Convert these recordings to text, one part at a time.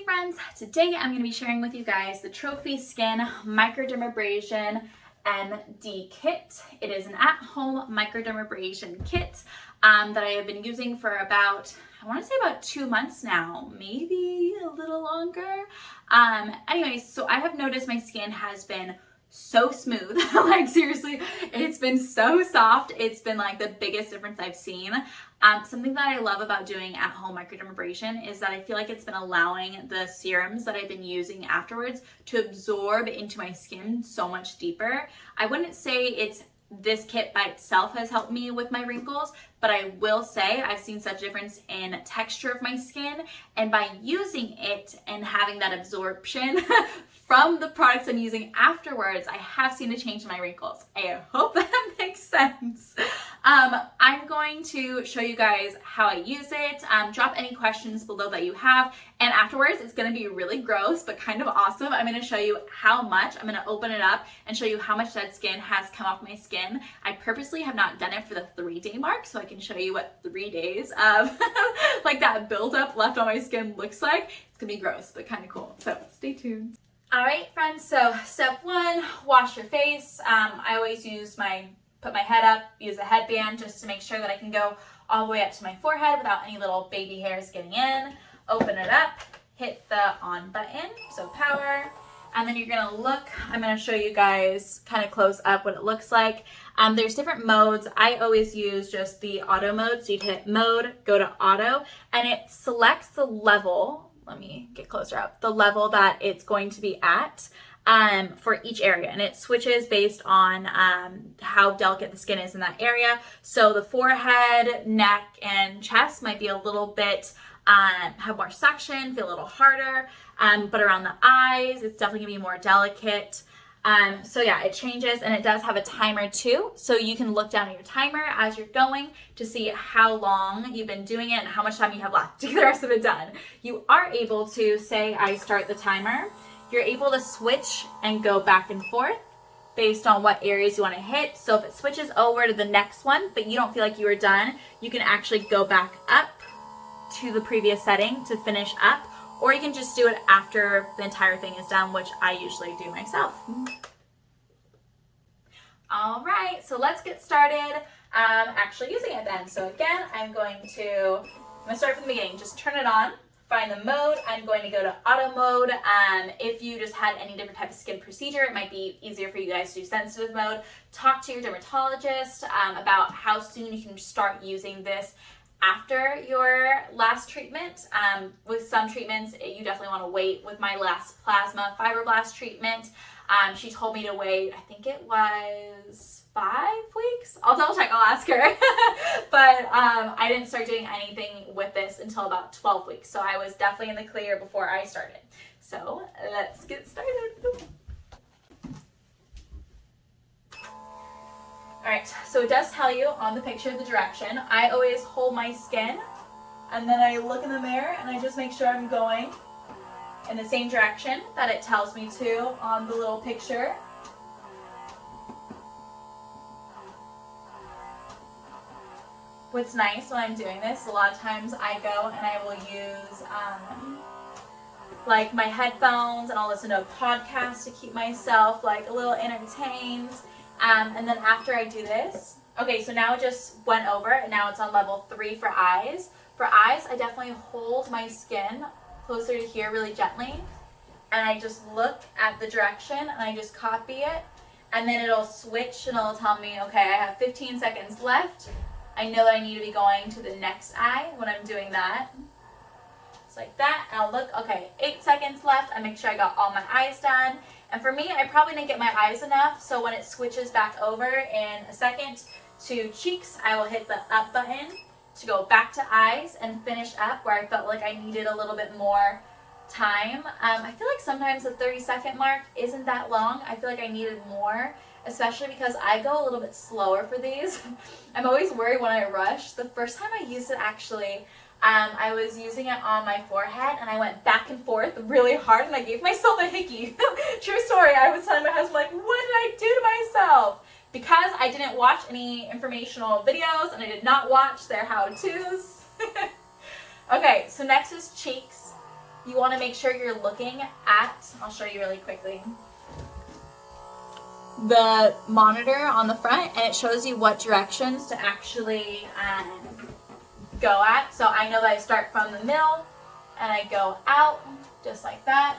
friends, today I'm going to be sharing with you guys the Trophy Skin Microdermabrasion MD kit. It is an at-home microdermabrasion kit that I have been using for about, I want to say about 2 months now, maybe a little longer. Anyways, so I have noticed my skin has been so smooth. Like seriously, it's been so soft. It's been like the biggest difference I've seen. Something that I love about doing at-home microdermabrasion is that I feel like it's been allowing the serums that I've been using afterwards to absorb into my skin so much deeper. I wouldn't say it's this kit by itself has helped me with my wrinkles, but I will say I've seen such a difference in texture of my skin, and by using it and having that absorption from the products I'm using afterwards, I have seen a change in my wrinkles. I hope that makes sense. I'm going to show you guys how I use it. Drop any questions below that you have, and afterwards it's going to be really gross but kind of awesome. I'm going to show you how much. I'm going to open it up and show you how much dead skin has come off my skin. I purposely have not done it for the 3-day mark so I can show you what 3 days of like that buildup left on my skin looks like. It's going to be gross but kind of cool, so stay tuned. All right, friends, so step 1, wash your face. I always put my head up, use a headband just to make sure that I can go all the way up to my forehead without any little baby hairs getting in. Open it up, hit the on button, so power, and then you're gonna look. I'm gonna show you guys kind of close up what it looks like. There's different modes. I always use just the auto mode, so you hit mode, go to auto, and it selects the level. Let me get closer up. The level that it's going to be at for each area, and it switches based on how delicate the skin is in that area. So the forehead, neck, and chest might be a little bit have more suction, feel a little harder, but around the eyes, it's definitely gonna be more delicate. So yeah, it changes, and it does have a timer too. So you can look down at your timer as you're going to see how long you've been doing it and how much time you have left to get the rest of it done. You are able to say, I start the timer. You're able to switch and go back and forth based on what areas you want to hit. So if it switches over to the next one, but you don't feel like you were done, you can actually go back up to the previous setting to finish up, or you can just do it after the entire thing is done, which I usually do myself. All right, so let's get started actually using it then. So again, I'm going to start from the beginning. Just turn it on, find the mode. I'm going to go to auto mode. If you just had any different type of skin procedure, it might be easier for you guys to do sensitive mode. Talk to your dermatologist about how soon you can start using this after your last treatment. With some treatments, you definitely want to wait. With my last plasma fibroblast treatment, she told me to wait, I think it was 5 weeks. I'll double check, I'll ask her. But I didn't start doing anything with this until about 12 weeks. So I was definitely in the clear before I started. So let's get started. All right, so it does tell you on the picture the direction. I always hold my skin, and then I look in the mirror and I just make sure I'm going in the same direction that it tells me to on the little picture. What's nice when I'm doing this, a lot of times I go and I will use like my headphones, and I'll listen to a podcast to keep myself like a little entertained. And then after I do this, okay, so now it just went over, and now it's on level 3 for eyes. For eyes, I definitely hold my skin closer to here really gently, and I just look at the direction and I just copy it, and then it'll switch and it'll tell me, okay, I have 15 seconds left. I know that I need to be going to the next eye when I'm doing that. It's like that, and I'll look, okay, 8 seconds left. I make sure I got all my eyes done. And for me, I probably didn't get my eyes enough, so when it switches back over in a second to cheeks, I will hit the up button to go back to eyes and finish up where I felt like I needed a little bit more time. I feel like sometimes the 30-second mark isn't that long. I feel like I needed more, especially because I go a little bit slower for these. I'm always worried when I rush. The first time I used it, actually, I was using it on my forehead, and I went back and forth really hard, and I gave myself a hickey. True story. I was telling my husband, like, what did I do to myself? Because I didn't watch any informational videos, and I did not watch their how-tos. Okay, so next is cheeks. you want to make sure you're looking at, I'll show you really quickly, the monitor on the front, and it shows you what directions to actually go at. So I know that I start from the middle and I go out just like that.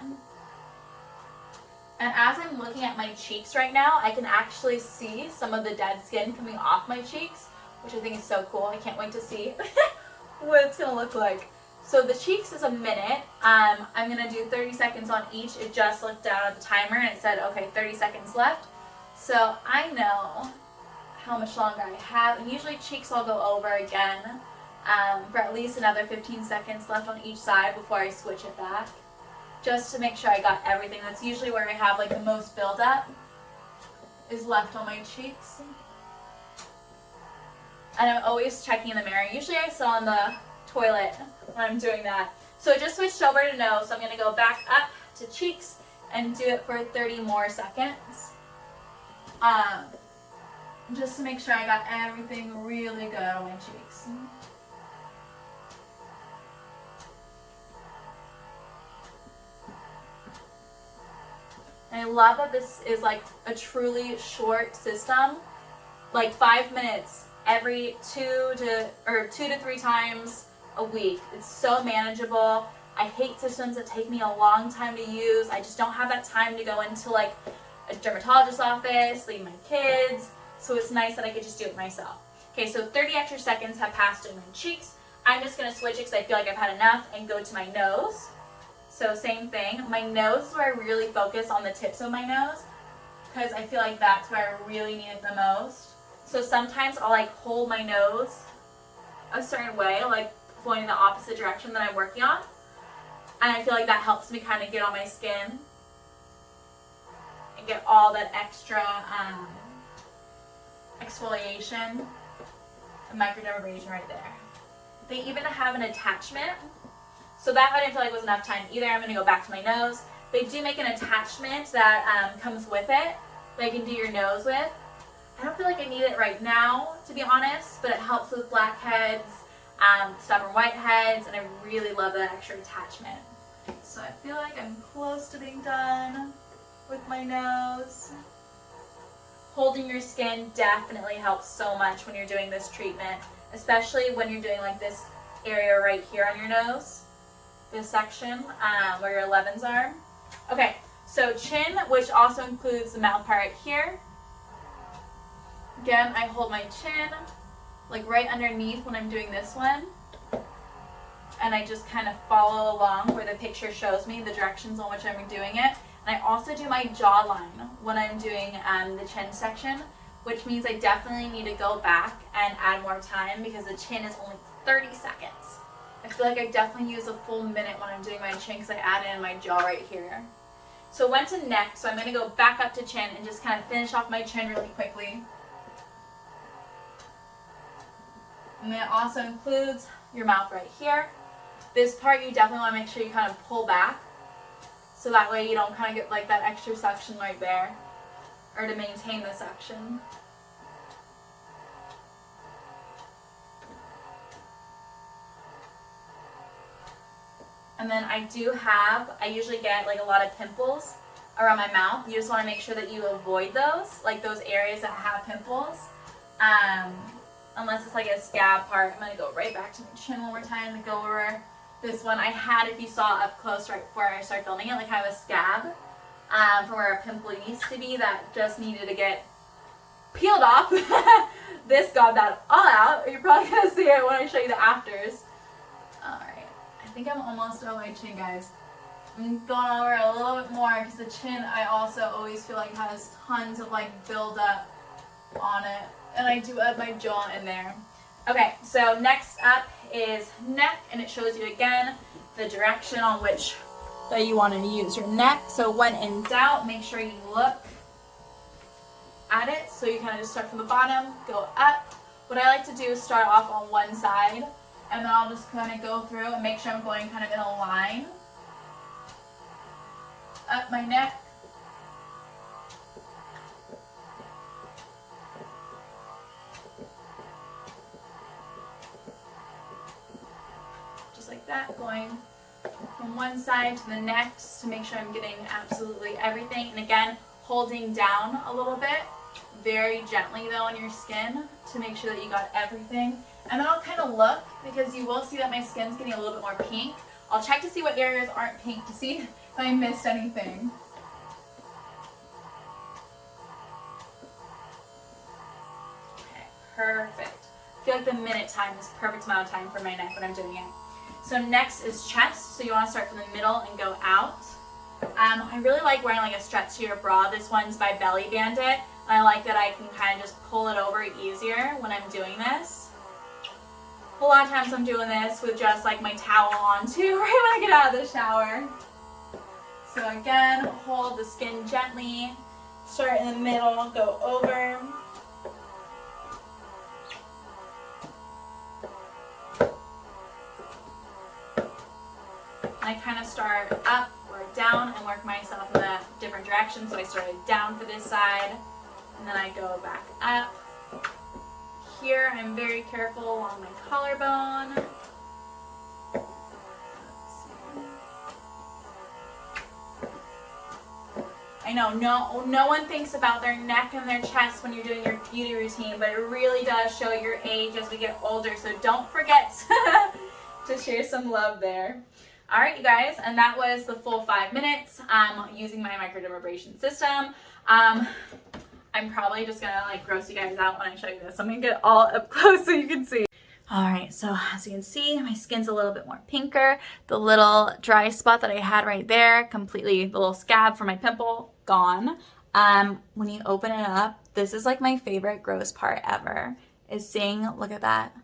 And as I'm looking at my cheeks right now, I can actually see some of the dead skin coming off my cheeks, which I think is so cool. I can't wait to see what it's gonna look like. So the cheeks is a minute. I'm gonna do 30 seconds on each. It just looked down at the timer and it said, okay, 30 seconds left. So I know how much longer I have. And usually cheeks I'll go over again for at least another 15 seconds left on each side before I switch it back, just to make sure I got everything. That's usually where I have like the most buildup, is left on my cheeks. And I'm always checking in the mirror. Usually I sit on the toilet when I'm doing that. So I just switched over to nose, so I'm going to go back up to cheeks and do it for 30 more seconds. Just to make sure I got everything really good on my cheeks. And I love that this is like a truly short system, like 5 minutes every 2 to 3 times a week. It's so manageable. I hate systems that take me a long time to use. I just don't have that time to go into like a dermatologist's office, leave my kids. So it's nice that I could just do it myself. Okay, so 30 extra seconds have passed in my cheeks. I'm just gonna switch it because I feel like I've had enough and go to my nose. So same thing. My nose is where I really focus on the tips of my nose because I feel like that's where I really need it the most. So sometimes I'll like hold my nose a certain way, like going in the opposite direction that I'm working on. And I feel like that helps me kind of get on my skin and get all that extra exfoliation and microdermabrasion right there. They even have an attachment. So that I didn't feel like was enough time either. I'm going to go back to my nose. They do make an attachment that comes with it that you can do your nose with. I don't feel like I need it right now, to be honest, but it helps with blackheads, stubborn whiteheads, and I really love that extra attachment. So I feel like I'm close to being done with my nose. Holding your skin definitely helps so much when you're doing this treatment, especially when you're doing like this area right here on your nose, this section where your 11s are. Okay, so chin, which also includes the mouth part right here. Again, I hold my chin like right underneath when I'm doing this one. And I just kind of follow along where the picture shows me the directions on which I'm doing it. And I also do my jawline when I'm doing the chin section, which means I definitely need to go back and add more time because the chin is only 30 seconds. I feel like I definitely use a full minute when I'm doing my chin because I add in my jaw right here. So I went to neck, so I'm going to go back up to chin and just kind of finish off my chin really quickly. And then it also includes your mouth right here. This part you definitely want to make sure you kind of pull back, so that way you don't kind of get like that extra suction right there, or to maintain the suction. And then I usually get like a lot of pimples around my mouth. You just want to make sure that you avoid those, like those areas that have pimples. Unless it's like a scab part. I'm going to go right back to my chin one more time to go over this one. I had, if you saw up close right before I started filming it, like kind of a scab from where a pimple used to be that just needed to get peeled off. This got that all out. You're probably going to see it when I show you the afters. Alright, I think I'm almost on my chin, guys. I'm going over a little bit more because the chin I also always feel like has tons of like buildup on it. And I do add my jaw in there. Okay, so next up is neck, and it shows you again the direction on which that you want to use your neck. So when in doubt, make sure you look at it. So you kind of just start from the bottom, go up. What I like to do is start off on one side, and then I'll just kind of go through and make sure I'm going kind of in a line. Up my neck. Like that, going from from one side to the next to make sure I'm getting absolutely everything. And again, holding down a little bit, very gently though on your skin to make sure that you got everything. And then I'll kind of look, because you will see that my skin's getting a little bit more pink. I'll check to see what areas aren't pink to see if I missed anything. Okay, perfect. I feel like the minute time is perfect amount of time for my neck when I'm doing it. So next is chest. So you want to start from the middle and go out. I really like wearing like a stretchier bra. This one's by Belly Bandit. And I like that I can kind of just pull it over easier when I'm doing this. A lot of times I'm doing this with just like my towel on too, right when I get out of the shower. So again, hold the skin gently. Start in the middle, go over. I kind of start up or down and work myself in the different directions. So I started down for this side, and then I go back up. Here, I'm very careful along my collarbone. I know no one thinks about their neck and their chest when you're doing your beauty routine, but it really does show your age as we get older. So don't forget to share some love there. All right, you guys, and that was the full 5 minutes using my microdermabrasion system. I'm probably just gonna like gross you guys out when I show you this. I'm gonna get all up close so you can see. All right, so as you can see, my skin's a little bit more pinker. The little dry spot that I had right there, completely, the little scab for my pimple, gone. When you open it up, this is like my favorite gross part ever, is seeing, look at that.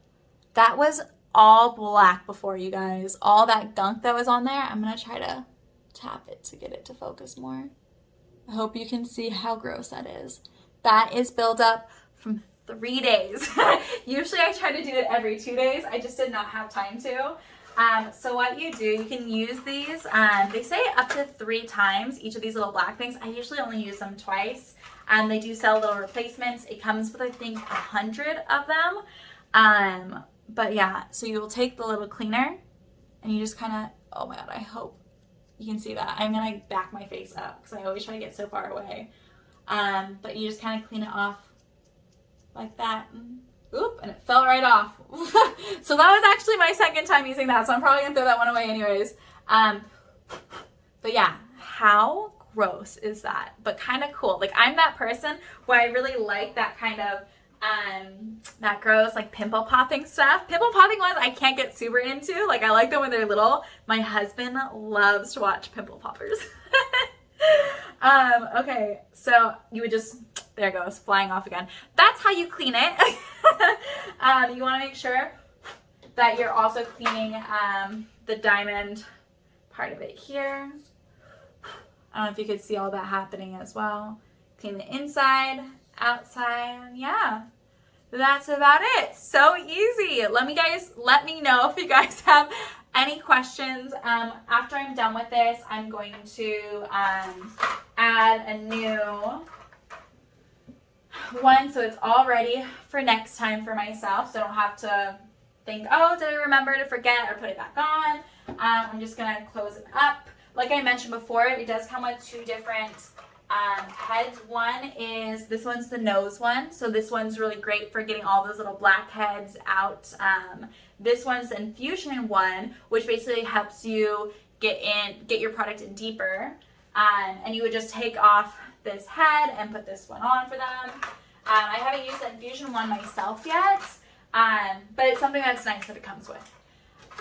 That was all black before, you guys. All that gunk that was on there. I'm gonna try to tap it to get it to focus more. I hope you can see how gross that is. That is buildup from 3 days. Usually I try to do it every 2 days. I just did not have time to. So what you do, you can use these, they say up to 3 times, each of these little black things. I usually only use them twice. They do sell little replacements. It comes with, I think, 100 of them. But yeah, so you will take the little cleaner and you just kind of, oh my God, I hope you can see that. I'm gonna back my face up because I always try to get so far away. But you just kind of clean it off like that. Oop, and it fell right off. So that was actually my second time using that, so I'm probably gonna throw that one away anyways. But yeah, how gross is that? But kind of cool. Like, I'm that person where I really like that kind of that gross like pimple popping stuff. Pimple popping ones I can't get super into. Like, I like them when they're little. My husband loves to watch pimple poppers. Okay, so you would just, there it goes, flying off again. That's how you clean it. You want to make sure that you're also cleaning the diamond part of it here. I don't know if you could see all that happening as well. Clean the inside, outside, yeah. That's about it. So easy. Let me know if you guys have any questions. After I'm done with this, I'm going to add a new one so it's all ready for next time for myself, so I don't have to think, oh, did I remember to forget or put it back on. I'm just going to close it up. Like I mentioned before, it does come with 2 different heads. One is, this one's the nose one, so this one's really great for getting all those little black heads out. This one's the infusion one, which basically helps you get your product in deeper. And you would just take off this head and put this one on for them. I haven't used the infusion one myself yet, but it's something that's nice that it comes with.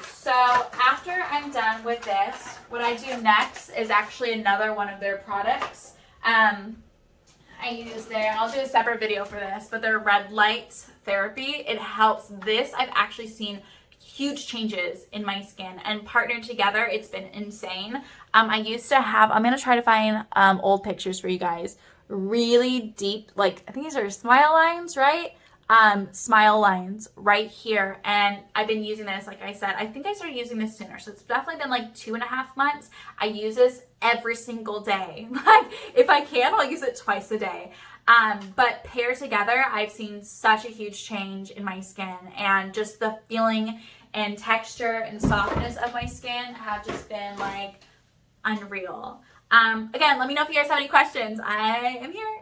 So after I'm done with this, what I do next is actually another one of their products. I use I'll do a separate video for this, but their red light therapy, it helps. This, I've actually seen huge changes in my skin, and partnered together, it's been insane. I used to have, I'm going to try to find old pictures for you guys, really deep, like, I think these are smile lines, right? Smile lines right here, and I've been using this, like I said, I think I started using this sooner, so it's definitely been like 2.5 months. I use this every single day. Like, if I can, I'll use it twice a day. But paired together, I've seen such a huge change in my skin, and just the feeling and texture and softness of my skin have just been like unreal. Again, let me know if you guys have any questions. I am here.